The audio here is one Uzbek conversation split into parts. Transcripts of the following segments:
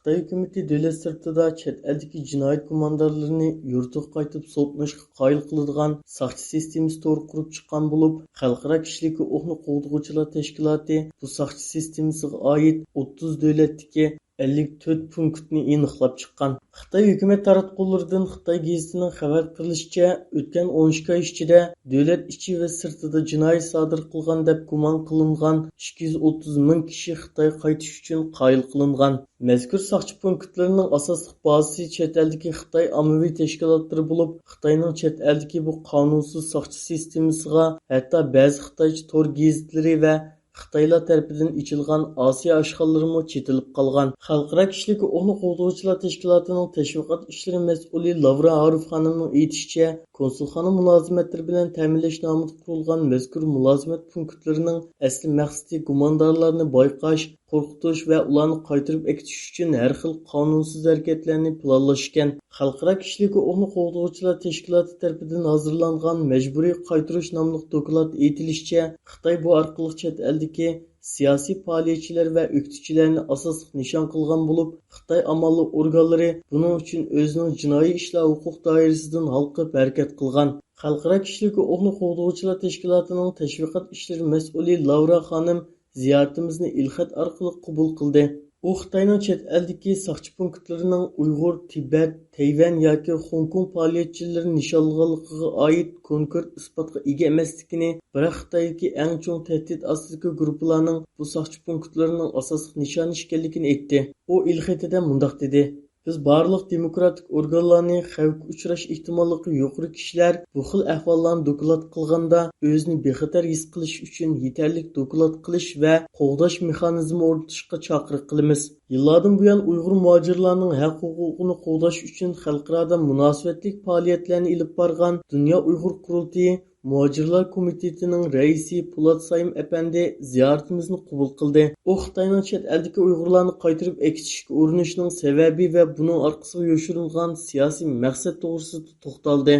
Xitoy hukumati davlat sirtida chet eldagi jinoyat gumondorlarini yurtiga qaytib sotlanishga qoyil qiladigan soqchi sistemasi to'g'ri qurib chiqqan bo'lib, xalqaro kishilik huquqni qo'g'dag'uvchilar tashkiloti bu soqchi sistemasiga oid 30 davlatdagi 54 punktni aniqlab chiqqan. Xitoy hukumat taratqullaridan Xitoy gazetining xabar qilishicha, o'tgan 12 oy ichida davlat ichi va sirtida jinoyat sodir qilgan deb gumon qilingan 230 ming kishi Xitoy qaytish uchun qoyil qilingan. Mazkur soqchi punktlarining asosli bazasi chet eldagi Xitoy ommaviy tashkilotlari bo'lib, Xitoyning chet eldagi bu qonunsiz soqchi sistemasiga hatto ba'zi Xitoycha tor gazetlari va Xitoylar tarafidan ichilgan Osiyo oshxonalarimi chetilib qolgan. Xalqaro kishilik huquqni qo'g'dag'uvchilar tashkilotining tashviqot ishlari mas'uli Lavra Arif xonimning aytishicha, konsulxona mulozimatlari bilan ta'minlash nomida qurilgan mazkur mulozimat punktlarining asli maqsadi gumondorlarni boyqash, qo'rqitish va ularni qaytarib akitish uchun har xil qonunsiz harakatlarni planlash ekan. Xalqaro kishilik huquqni qo'g'dag'uvchilar tashkiloti tomonidan hozirlangan majburiy qaytarish nomli doklad aytilishicha, Xitoy bu orqali chet eldagi siyosiy faoliyatchilar va o'qituvchilarni asosli nishon qilgan bo'lib, Xitoy amalli organlari buning uchun o'zining jinoiy ishlar huquq doirasidan halqib harakat qilgan. Xalqaro kishilik huquqni qo'g'dag'uvchilar tashkilotining tashviqot ishlari mas'uli Lavra xonim ziyoratimizni ilxat orqali qabul qildi. U Xitoyning chet eldagi soqchi punktlarining Uyg'ur, Tibet, Tayvan yoki Hong Kong faoliyatchilari nishonlanganligiga oid konkret isbotga ega emasligini, biroq Xitoydagi eng chong tahdid ostidagi guruhlarning bu soqchi punktlarining asosiy nishoni ekanligini aytdi. U ilxatida mundoq dedi: Biz barliq demokratik organlarni xavfga uchrash ehtimolligi yuqori kishilar bu xil ahvollarni doklad qilganda o'zini bexatar his qilish uchun yetarli doklad qilish va qo'g'dash mexanizmi o'rnatishga chaqiriq qilamiz. Yillardan buyon Uyg'ur muhojirlarning haq huquqini qo'g'dash uchun xalqaro munosabatli faoliyatlarni ilib borgan Dunyo Uyg'ur qurultiyi Muhojirlar komitetining raisi Po'lat Sayim apandi ziyoratimizni qabul qildi. U Xitoyning chet eldagi Uyg'urlarni qaytarib akitishga urinishining sababi va buning orqasiga yoshirilgan siyosiy maqsad to'g'risida to'xtaldi.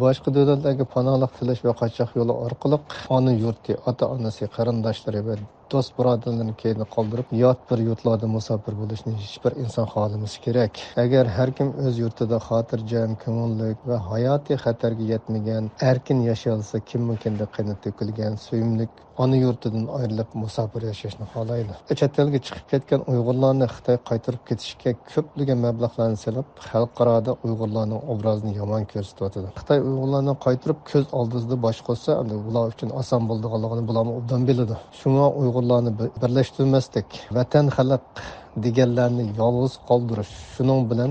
Boshqa davlatlarga panohlik tilash va qochoq yo'li orqali ona yurti, ota-onasi, qarindoshlari va do'st birodarlarini keyinda qoldirib, yot bir yurtlarda musofir bo'lishni hech bir inson xohlamasa kerak. Agar har kim o'z yurtida xotirjam, ko'ngillik va hayotiy xatarga yetmagan, erkin yashay olsa, kim mumkinda qanot to'kilgan, suyimlik ona yurtidan ayrilib musofir yashashni xohlaydi. Chet elga chiqib ketgan Uyg'urlarni Xitoy qaytarib ketishga ko'plagan mablag'larni sarflab, xalqaroda Uyg'urlarning obrazini yomon ko'rsatyapti. Xitoy Uyg'urlarni qaytarib ko'z oldida bosh qo'ysa, ular uchun oson bo'lganligini bular obdan biladi. Shunga Uyg'urlarni birlashtirmaslik, vatan xalq deganlarni yolg'iz qoldirish, shuning bilan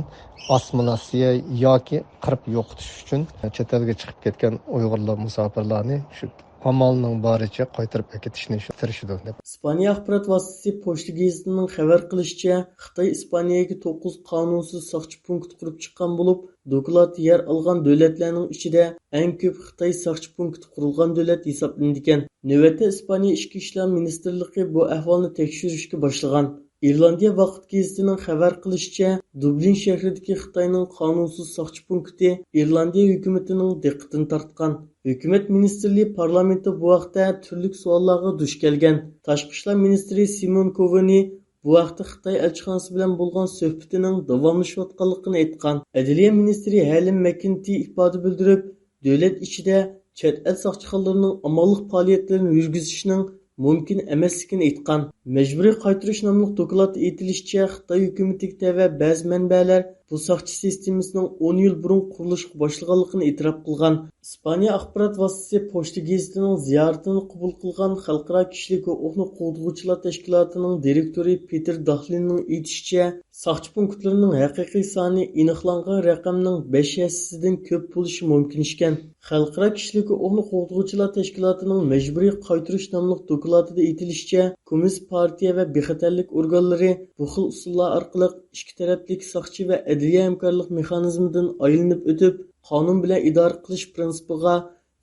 assimilyatsiya yoki qirib yo'qotish uchun chet elga chiqib ketgan Uyg'urlar musofirlarni shu amalning boricha qaytarib aketishni tirishdi. Ispaniya axborot vositasi Pochta gazetining xabar qilishicha, Xitoy Ispaniyaga 9 qonunsiz soqchi punkt qurib chiqqan bo'lib, dokladda yer olgan davlatlarning ichida eng ko'p Xitoy soqchi punkti qurilgan davlat hisoblanadigan. Navbatda Ispaniya ichki ishlar ministrligi bu ahvolni tekshirishga boshlagan. Irlandiya vaqt gazetining xabar qilishicha, Dublin shahridagi Xitoyning qonunsiz soqchi punkti Irlandiya hukumatining diqqatini tortgan. Hukumat ministerliği parlamentda bu vaqtda turli savollarga duch kelgan. Tashqi ishlar ministri Simon Kovani bu vaqtda Xitoy elchixonasi bilan bo'lgan suhbatining davomlashayotganligini aytgan. Adliya ministri Helen McEntee ifoda bildirib, davlat ichida chet el soqchixonalarining amalliq faoliyatlarini yurgizishning mumkin emasligini aytgan. Majburiy qaytarish nomli dokladda aytilishicha, Xitoy hukumatiga va ba'zi manbalar bu soqchi sistemasining 10 yil burun qurilishga boshlaganligini e'tirof qilgan. Ispaniya axborot vositasi Pochta gazetining ziyoratini qabul qilgan xalqaro kishilik huquqni qo'g'dag'uvchilar tashkilotining direktori Peter Daxlinning aytishicha, soqchi punktlarining haqiqiy soni aniqlangan raqamning 5 hassasidan ko'p bo'lishi mumkin ekan. Xalqaro kishilik huquqni qo'g'dag'uvchilar tashkilotining majburiy qaytarish nomli dokladida aytilishicha, Kommunist partiya va bexatarlik organlari bu xil usullar orqali ikki taraflik soqchi va adliya hamkorlik mexanizmidan aylanib o'tib, qonun bilan idora qilish prinsipiga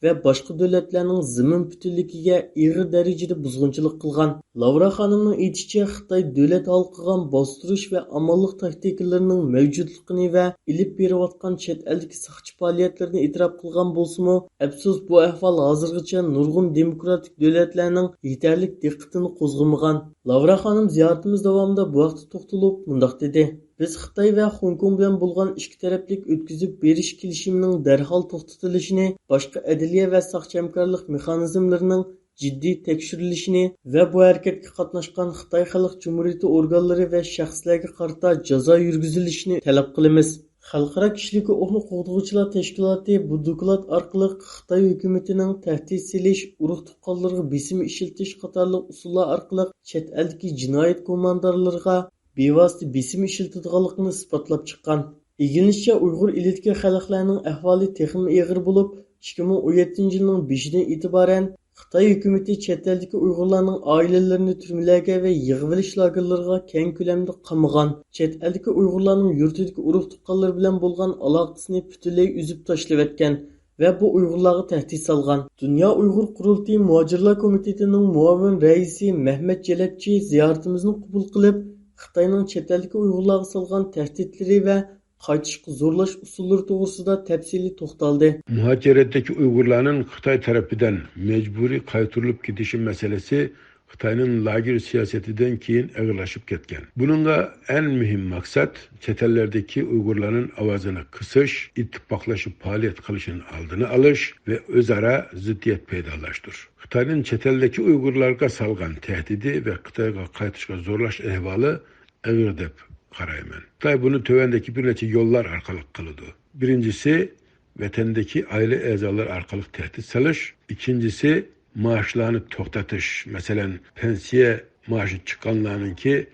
ve başka devletlerinin zimin bütünlüğüge ig'ir darajada buzg'unchilik qilgan. Lavra xonimning aytishicha, Xitoy davlat halqigan bostirish va amalliq taktikalarining mavjudligini va ilib berayotgan chet eldagi soqchi faoliyatlarini e'tirof qilgan bo'lsa-mu, afsus bu ahvol hozirgacha nurg'un demokratik davlatlarning yetarli diqqatini qo'zg'amagan. Lavra xonim ziyoratimiz davomida bu vaqtda to'xtalib, mundoq dedi: Biz Xitoy va Hong Kong bilan bo'lgan ikki taraflik o'tkazib berish kelishimining darhol to'xtatilishini, boshqa adliya va soqchi hamkorlik mexanizmlarining jiddiy tekshirilishini va bu harakatga qatnashgan Xitoy Xalq Cumhuriyati organlari va shaxslarga qarata jazo yurgizilishini talab qilamiz. Xalqaro kishilik huquqni qo'g'duvchilar tashkiloti bu doklad orqali Xitoy hukumatining tahdid selish, urug' tuqqanlarga besim ishiltish qatorliq usullar orqali chet eldagi jinoyat komandorlariga bevosita besim ishiltadiganligini isbotlab chiqqan. O'rganishicha Uyg'ur elitki xalqlarining ahvoli texmi og'ir bo'lib, 2017 yilning 5-dan e'tiboran Xitoy hukumati chet eldagi Uyg'urlarning oilalarini turmalarga va yig'ilish lagerlariga keng ko'lamda qamagan. Chet eldagi Uyg'urlarning yurtidagi urug' tuqqanlar bilan bo'lgan aloqasini butunlay uzib tashlayotgan va bu Uyg'urlarga tahdid solgan. Dunyo Uyg'ur qurultiyi muhojirlar komitetining muavin raisi Mehmet Jalabchi ziyoratimizni qabul qilib, Xitoyning chet eldagi Uyg'urlarga solgan tahdidlari va qaytishga zo'rlash usullari to'g'risida tafsiliy to'xtaldi. Muhaciretteki Uygurlarning Xitoy tarafidan mecburi qaytarilib ketishi masalasi Xitoyning lager siyosatidan keyin og'irlashib ketgan. Buningga en mühim maksat chet ellardagi Uygurlarning ovozini qisish, ittifoqlashib faoliyat qilishini oldini olish va o'zaro ziddiyat paydolashdir. Xitoyning chet eldagi Uygurlarga solgan tahdidi va Xitoyga qaytishga zo'rlash ahvoli og'ir deb qarayman. Xitoy bunu tövendeki bir neçe yollar arkalık kılıdı. Birincisi vatandaki aile ezalar arkalık tehdit salış. İkincisi maaşlarını toxtatış. Mesela pensiye maaşı çıkanlarının ki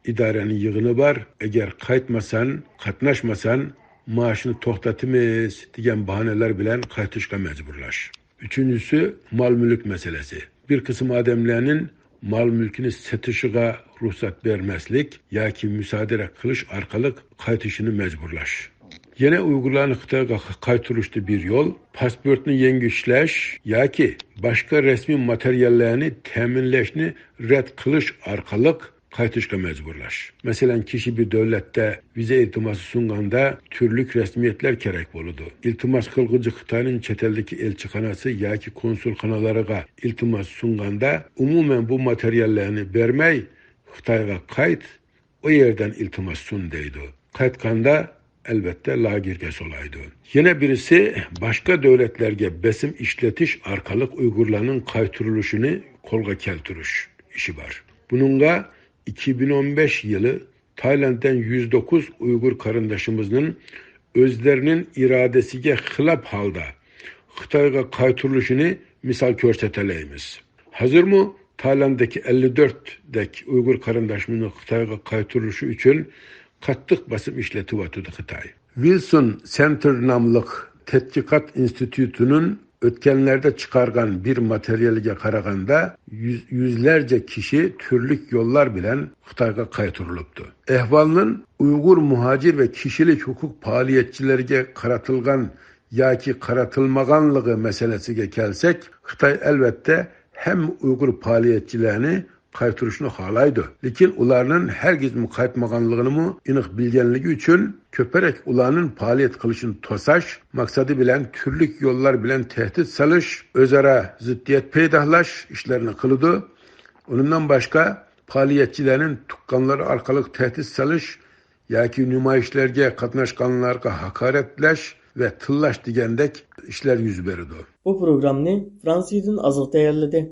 idarenin yığını var. Eğer kayıtmasan, katnaşmasan maaşını toxtatımız diyen bahaneler bilen kayıtışka mecburlaş. Üçüncüsü mal mülk meselesi. Bir kısım adamlarının mal mülkünü satışıga ruhsat vermezlik yoki müsaade kılış arkalık qaytışını mecburlaş. Yine Uygurlarni Xitoyga qaytarishda bir yol pasportni yangi ishlash yoki boshqa rasmiy materiallarni ta'minlashni rad qilish orqali qaytishga mecburlaş. Mesela kişi bir devlette vize iltiması sunganda türlük resmiyetler gerek boludu. İltimas kılgıcı Xitoyning chet eldagi elchixonasi yoki konsulxonalarga iltimas sunganda umumen bu materyallarni bermey Xitoyga qayt, o yerden iltimas sun deydi. Qaytganda elbette lagerge solaydı. Yine birisi başka devletlerge besim işletiş arkalık Uygurlarning qaytarilishini kolga keltirish işi var. Bununla 2015 yılı Tayland'dan 109 Uygur karındaşımızın özlerinin iradesiga xilaf halda Xitoyga qaytarilishini misal ko'rsataleymiz. Hazır mı Tayland'daki 54'deki Uygur karındaşımızın Xitoyga qaytarilishi uchun qattiq basım işletiyotidi Xitoy. Wilson Center namlıq Tədqiqat İnstitutunun ötkenlerde çıkargan bir materyaliga qaraganda yüzlerce kişi türlük yollar bilen Xitoyga qaytarilibdi. Ehvalının Uygur muhacir ve kişilik hukuk faaliyetçileriga qaratilgan yoki qaratilmaganlığı meselesiga kelsek, Xitoy elbette hem Uygur faaliyetçilerini qaytarishni xohlaydi. Lekin ularning hergiz qaytmaganligini aniq bilganligi uchun ko'parak ularning faoliyat qilishini to'sash maqsadi bilan turli yo'llar bilan tehdit solish, o'zaro ziddiyat paydolash ishlarini qiladi. Undan boshqa faoliyatchilarning tuqqanlari orqali tehdit solish yoki namoyishlarga qatnashganlarga haqoratlash ve tillash degandek ishlar yuz berdi. Bu programni Fransiyadan azıq tayyorladi.